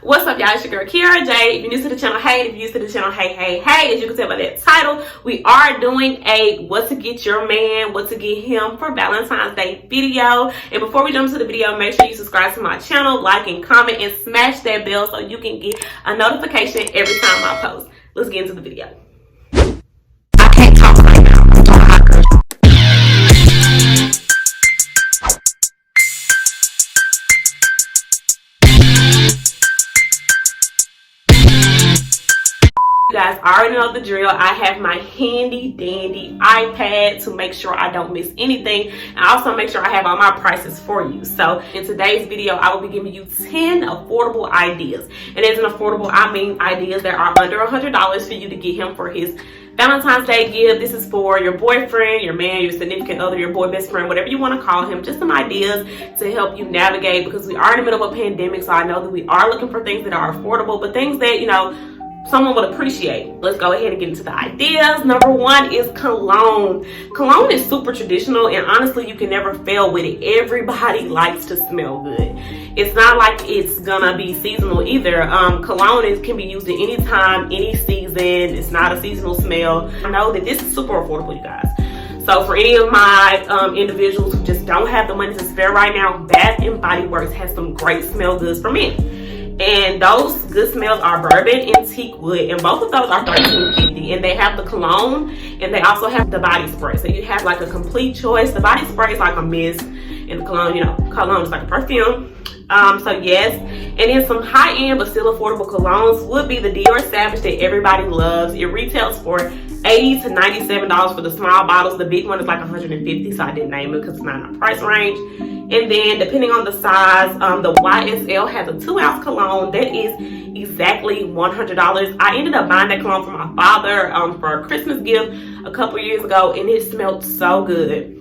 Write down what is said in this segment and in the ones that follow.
What's up, y'all? It's your girl Kiara J. If you're new to the channel, hey. If you're new to the channel, hey. As you can tell by that title, we are doing a what to get your man, what to get him for Valentine's Day video. And before we jump into the video, make sure you subscribe to my channel, like and comment, and smash that bell so you can get a notification every time I post. Let's get into the video. I can't talk right now. I'm doing hot girl. You guys already know the drill. I have my handy dandy iPad to make sure I don't miss anything, and also make sure I have all my prices for you. So in today's video, I will be giving you 10 affordable ideas, and as an affordable, I mean ideas that are under $100 for you to get him for his Valentine's Day gift. This is for your boyfriend, your man, your significant other, your boy best friend, whatever you want to call him. Just some ideas to help you navigate, because we are in the middle of a pandemic, so I know that we are looking for things that are affordable, but things that, you know, someone would appreciate. Let's go ahead and get into the ideas. Number one is cologne. Cologne is super traditional, and honestly, you can never fail with it. Everybody likes to smell good. It's not like it's gonna be seasonal either. Cologne can be used at any time, any season. It's not a seasonal smell. I know that this is super affordable, you guys. So for any of my individuals who just don't have the money to spare right now, Bath and Body Works has some great smell goods for men. And those good smells are bourbon and teak wood, and both of those are $13.50. And they have the cologne, and they also have the body spray. So you have like a complete choice. The body spray is like a mist, and the cologne, you know, cologne is like a perfume. So yes, and then some high-end but still affordable colognes would be the Dior Savage that everybody loves. It retails for $80 to $97 for the small bottles. The big one is like $150, so I didn't name it because it's not in our price range. And then depending on the size, the YSL has a 2-ounce cologne that is exactly $100. I ended up buying that cologne for my father for a Christmas gift a couple years ago, and it smelled so good.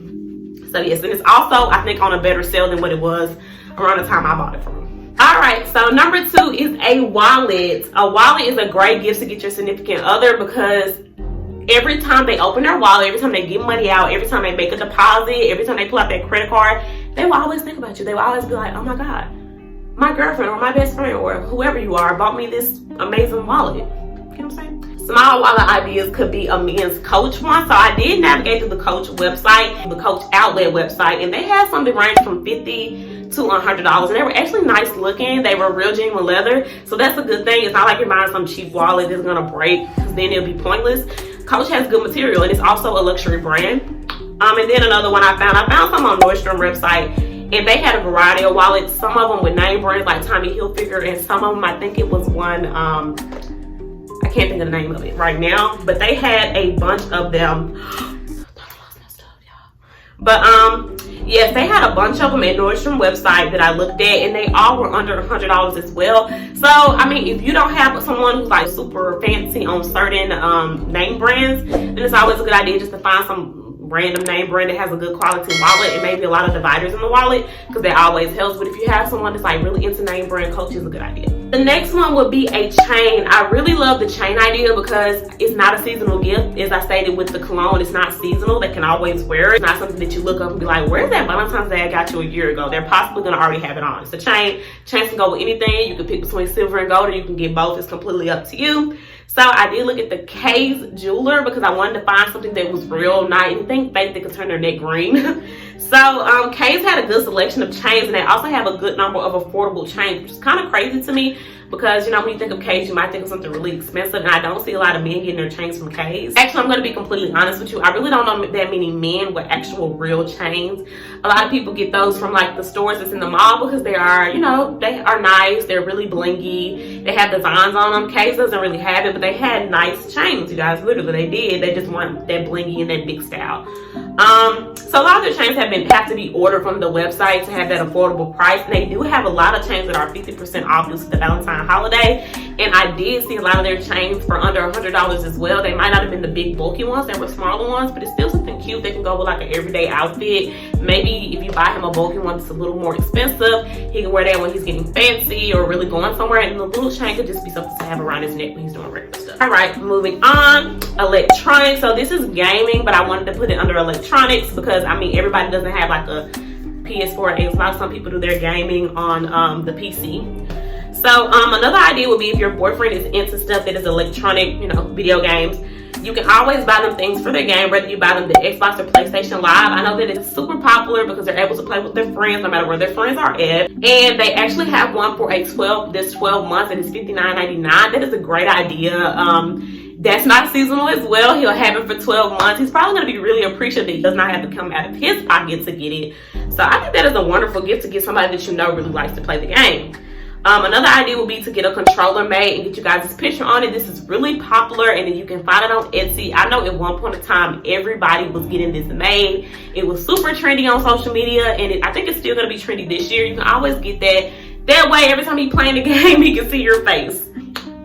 So yes, and it's also, I think, on a better sale than what it was around the time I bought it from. All right, so number two is a wallet. A wallet is a great gift to get your significant other, because every time they open their wallet, every time they give money out, every time they make a deposit, every time they pull out their credit card, they will always think about you. They will always be like, oh my God, my girlfriend or my best friend or whoever you are bought me this amazing wallet. You know what I'm saying? Small wallet ideas could be a men's Coach one. So I did navigate through the Coach website, the Coach outlet website, and they had something range from $50 to $100, and they were actually nice looking. They were real genuine leather, so that's a good thing. It's not like you're buying some cheap wallet that's gonna break, because then it'll be pointless. Coach has good material, and it's also a luxury brand. And then another one I found some on Nordstrom website, and they had a variety of wallets. Some of them with name brands like Tommy Hilfiger, and some of them, I think it was one, I can't think of the name of it right now, but they had a bunch of them. But yes, they had a bunch of them at Nordstrom website that I looked at, and they all were under $100 as well. So I mean, if you don't have someone who's like super fancy on certain name brands, then it's always a good idea just to find some random name brand that has a good quality wallet, and maybe a lot of dividers in the wallet, because that always helps. But if you have someone that's like really into name brand, Coach is a good idea. The next one would be a chain. I really love the chain idea because it's not a seasonal gift. As I stated with the cologne, it's not seasonal. They can always wear it. It's not something that you look up and be like, where's that Valentine's Day I got you a year ago? They're possibly going to already have it on. It's a chain. Chains can go with anything. You can pick between silver and gold, or you can get both. It's completely up to you. So I did look at the K's jeweler because I wanted to find something that was real, not anything fake that could turn their neck green. So K's had a good selection of chains, and they also have a good number of affordable chains, which is kind of crazy to me, because, you know, when you think of K's, you might think of something really expensive, and I don't see a lot of men getting their chains from K's. Actually, I'm going to be completely honest with you. I really don't know that many men with actual real chains. A lot of people get those from like the stores that's in the mall, because they are, you know, they are nice. They're really blingy. They have designs on them. K's doesn't really have it, but they had nice chains, you guys. Literally, they did. They just weren't that blingy and that big style. So a lot of their chains have to be ordered from the website to have that affordable price. And they do have a lot of chains that are 50% off due to the Valentine holiday. And I did see a lot of their chains for under $100 as well. They might not have been the big bulky ones, they were smaller ones, but it's still something cute that can go with like an everyday outfit. Maybe if you buy him a bulky one that's a little more expensive, he can wear that when he's getting fancy or really going somewhere. And the little chain could just be something to have around his neck when he's doing regular stuff. All right, moving on. Electronics. So this is gaming, but I wanted to put it under electronics because, I mean, everybody doesn't have like a PS4 or Xbox. Some people do their gaming on the PC. So another idea would be if your boyfriend is into stuff that is electronic, video games. You can always buy them things for their game, whether you buy them the Xbox or PlayStation Live. I know that it's super popular because they're able to play with their friends no matter where their friends are at. And they actually have one for this 12 months, and it's $59.99. That is a great idea. That's not seasonal as well. He'll have it for 12 months. He's probably going to be really appreciative that he does not have to come out of his pocket to get it. So I think that is a wonderful gift to get somebody that you know really likes to play the game. Another idea would be to get a controller made and get you guys' picture on it. This is really popular, and then you can find it on Etsy. I know at one point in time, everybody was getting this made. It was super trendy on social media, and I think it's still going to be trendy this year. You can always get that. That way, every time you play in the game, he can see your face.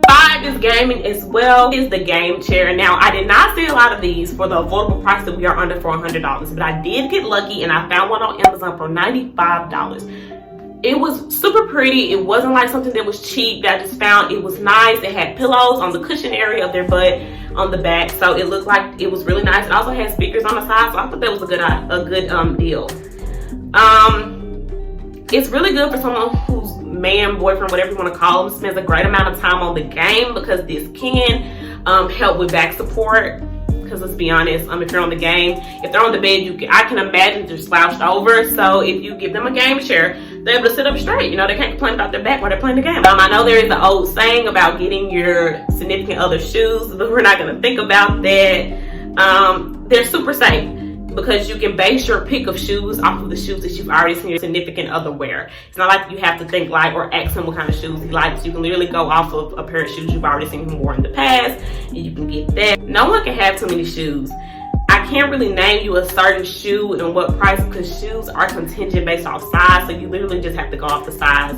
5 is gaming as well. Is the game chair. Now, I did not see a lot of these for the affordable price that we are under $400, but I did get lucky, and I found one on Amazon for $95. It was super pretty. It wasn't like something that was cheap that I just found. It was nice. It had pillows on the cushion area of their butt on the back, so it looked like it was really nice. It also had speakers on the side, so I thought that was a good deal. It's really good for someone whose man, boyfriend, whatever you want to call him, spends a great amount of time on the game, because this can help with back support. Because let's be honest, if you're on the game, if they're on the bed, I can imagine they're slouched over. So if you give them a game chair, they're able to sit up straight. They can't complain about their back while they're playing the game. I know there is an old saying about getting your significant other shoes, but we're not going to think about that. They're super safe, because you can base your pick of shoes off of the shoes that you've already seen your significant other wear. It's not like you have to think or ask him what kind of shoes he likes. You can literally go off of a pair of shoes you've already seen him wear in the past, and you can get that. No one can have too many shoes. I can't really name you a certain shoe and what price, because shoes are contingent based off size, so you literally just have to go off the size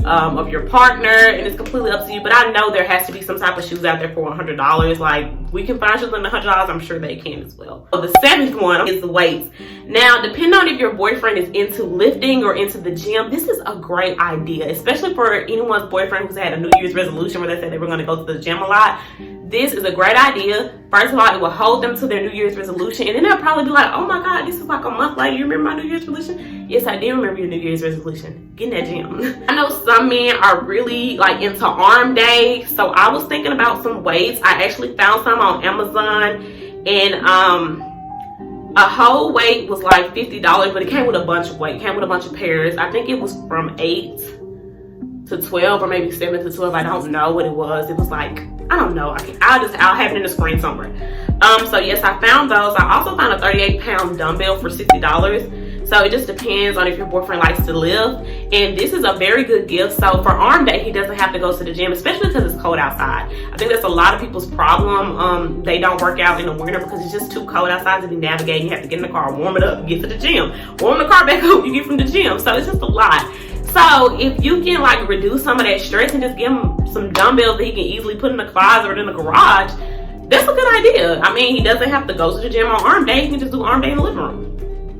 of your partner, and it's completely up to you. But I know there has to be some type of shoes out there for $100. Like, we can find shoes under $100. I'm sure they can as well. So the 7th one is the weights. Now, depending on if your boyfriend is into lifting or into the gym, this is a great idea, especially for anyone's boyfriend who's had a New Year's resolution where they said they were going to go to the gym a lot. This is a great idea. First of all, it will hold them to their New Year's resolution, and then they'll probably be like, oh my God, this is like a month later. You remember my New Year's resolution? Yes, I did remember your New Year's resolution. Get in that gym. I know some men are really into arm day, so I was thinking about some weights. I actually found some on Amazon, and a whole weight was like $50, but it came with a bunch of weight. It came with a bunch of pairs. I think it was from 8 to 12, or maybe 7 to 12. I don't know what it was. It was like, I don't know. I'll have it in the screen somewhere. So yes, I found those. I also found a 38-pound dumbbell for $60. So it just depends on if your boyfriend likes to lift. And this is a very good gift. So for arm day, he doesn't have to go to the gym, especially because it's cold outside. I think that's a lot of people's problem. They don't work out in the winter because it's just too cold outside to be navigating. You have to get in the car, warm it up, get to the gym, warm the car back up, you get from the gym. So it's just a lot. So if you can reduce some of that stress and just give him some dumbbells that he can easily put in the closet or in the garage, that's a good idea. I mean, he doesn't have to go to the gym on arm day. He can just do arm day in the living room.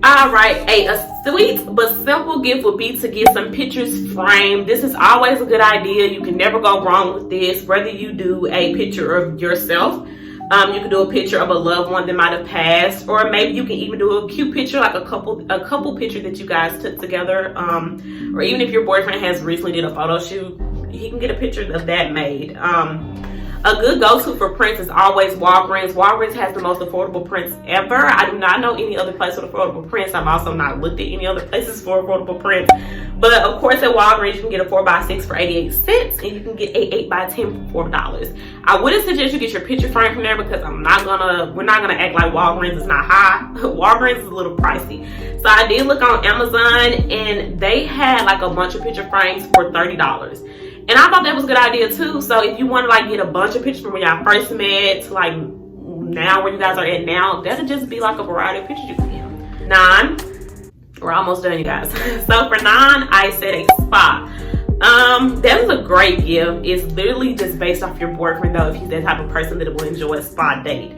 All right, a sweet but simple gift would be to get some pictures framed. This is always a good idea. You can never go wrong with this. Whether you do a picture of yourself, you can do a picture of a loved one that might have passed, or maybe you can even do a cute picture, like a couple pictures that you guys took together, or even if your boyfriend has recently did a photo shoot, he can get a picture of that made. A good go-to for prints is always Walgreens. Walgreens has the most affordable prints ever. I do not know any other place with affordable prints. I've also not looked at any other places for affordable prints. But of course at Walgreens you can get a 4x6 for 88 cents, and you can get a 8x10 for $4. I wouldn't suggest you get your picture frame from there, because we're not gonna act like Walgreens is not high. Walgreens is a little pricey. So I did look on Amazon, and they had a bunch of picture frames for $30. And I thought that was a good idea too. So if you want to get a bunch of pictures from when y'all first met to now where you guys are at now, that'll just be a variety of pictures you can get. 9. We're almost done, you guys. So for 9, I said a spa. That is a great gift. It's literally just based off your boyfriend though, if he's that type of person that will enjoy a spa date.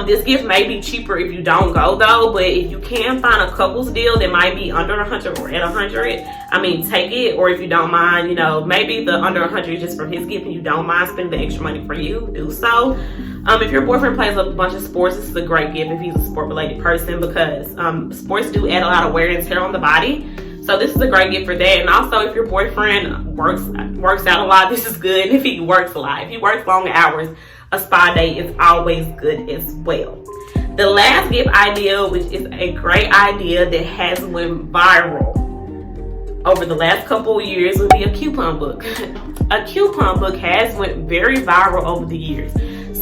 This gift may be cheaper if you don't go though, but if you can find a couples deal that might be under 100 or at 100, I mean, take it. Or if you don't mind, maybe the under 100 is just for his gift and you don't mind spending the extra money for you, do so. If your boyfriend plays a bunch of sports, this is a great gift if he's a sport related person, because sports do add a lot of wear and tear on the body. So this is a great gift for that. And also, if your boyfriend works out a lot, this is good. If he works a lot, if he works long hours, a spa day is always good as well. The last gift idea, which is a great idea that has went viral over the last couple of years, would be a coupon book. A coupon book has went very viral over the years.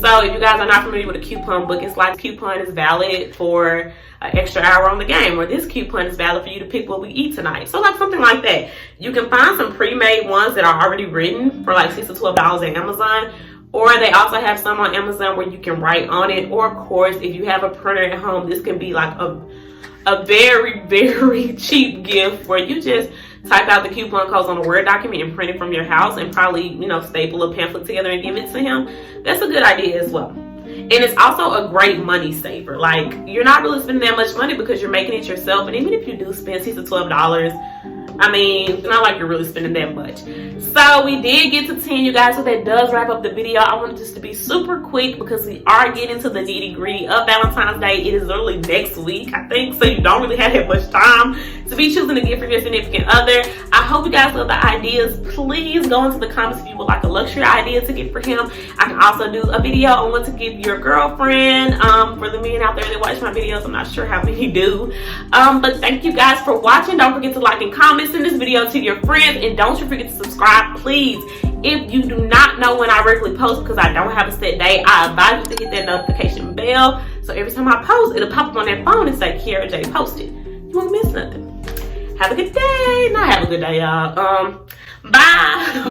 So if you guys are not familiar with a coupon book, it's like coupon is valid for an extra hour on the game, or this coupon is valid for you to pick what we eat tonight. So like something like that. You can find some pre-made ones that are already written for like $6 to $12 at Amazon. Or they also have some on Amazon where you can write on it. Or of course, if you have a printer at home, this can be like a very, very cheap gift where you just type out the coupon codes on a Word document and print it from your house and probably, you know, staple a pamphlet together and give it to him. That's a good idea as well. And it's also a great money saver. Like, you're not really spending that much money because you're making it yourself. And even if you do spend $6 to $12, I mean, it's not like you're really spending that much. So we did get to 10, you guys, so that does wrap up the video. I wanted this to be super quick because we are getting to the nitty gritty of Valentine's Day. It is literally next week, I think, so you don't really have that much time to be choosing a gift for your significant other. I hope you guys love the ideas. Please go into the comments if you would like a luxury idea to get for him. I can also do a video on what to give your girlfriend. For the men out there that watch my videos, I'm not sure how many do. But thank you guys for watching. Don't forget to like and comment. Send this video to your friends, and don't you forget to subscribe, please. If you do not know when I regularly post, because I don't have a set day, I advise you to hit that notification bell, so every time I post, it'll pop up on that phone and say Kiara J posted. You won't miss nothing. Have a good day. Not have a good day, y'all. Bye.